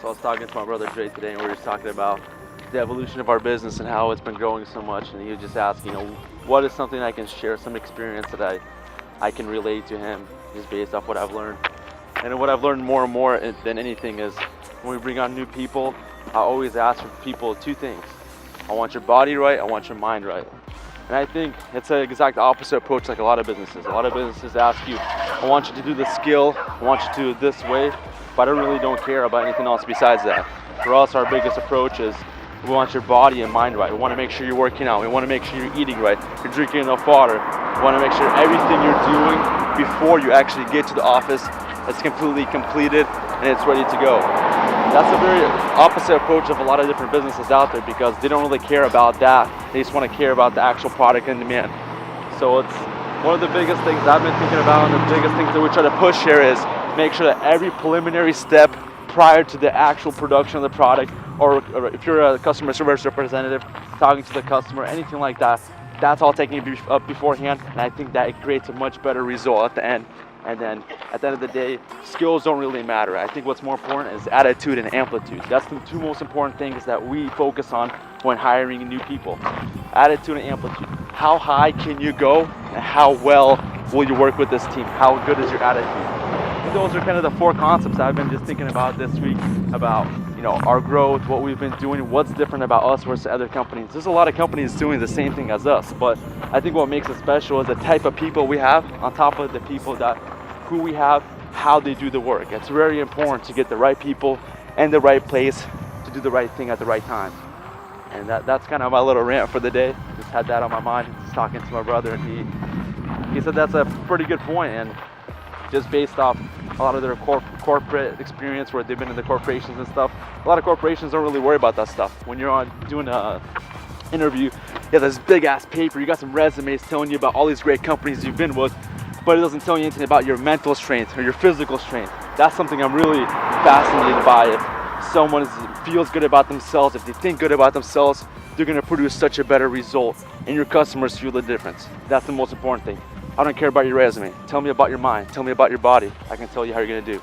So I was talking to my brother Jay today, and we were just talking about the evolution of our business and how it's been growing so much. And he was just asking, what is something I can share, some experience that I can relate to him, just based off what I've learned. And what I've learned more and more than anything is when we bring on new people, I always ask for people two things. I want your body right, I want your mind right. And I think it's an exact opposite approach like a lot of businesses. A lot of businesses ask you, I want you to do the skill, I want you to do it this way, but I really don't care about anything else besides that. For us, our biggest approach is we want your body and mind right. We want to make sure you're working out. We want to make sure you're eating right. You're drinking enough water. We want to make sure everything you're doing before you actually get to the office is completely completed and it's ready to go. That's a very opposite approach of a lot of different businesses out there because they don't really care about that. They just want to care about the actual product and demand. So it's one of the biggest things I've been thinking about, and the biggest things that we try to push here is make sure that every preliminary step prior to the actual production of the product, or if you're a customer service representative talking to the customer, anything like that, that's all taken up beforehand, and I think that it creates a much better result at the end. And then at the end of the day, skills don't really matter. I think what's more important is attitude and amplitude. That's the two most important things that we focus on when hiring new people. Attitude and amplitude. How high can you go and how well will you work with this team? How good is your attitude? Those are kind of the four concepts I've been just thinking about this week about our growth, what we've been doing, what's different about us versus other companies. There's a lot of companies doing the same thing as us, but I think what makes it special is the type of people we have on top of the people who we have, how they do the work. It's very important to get the right people in the right place to do the right thing at the right time. And that's kind of my little rant for the day. Just had that on my mind, just talking to my brother, and he said that's a pretty good point. And just based off a lot of their corporate experience where they've been in the corporations and stuff, a lot of corporations don't really worry about that stuff. When you're doing a interview, you have this big ass paper, you got some resumes telling you about all these great companies you've been with, but it doesn't tell you anything about your mental strength or your physical strength. That's something I'm really fascinated by. If someone feels good about themselves, if they think good about themselves, they're gonna produce such a better result, and your customers feel the difference. That's the most important thing. I don't care about your resume. Tell me about your mind. Tell me about your body. I can tell you how you're gonna do.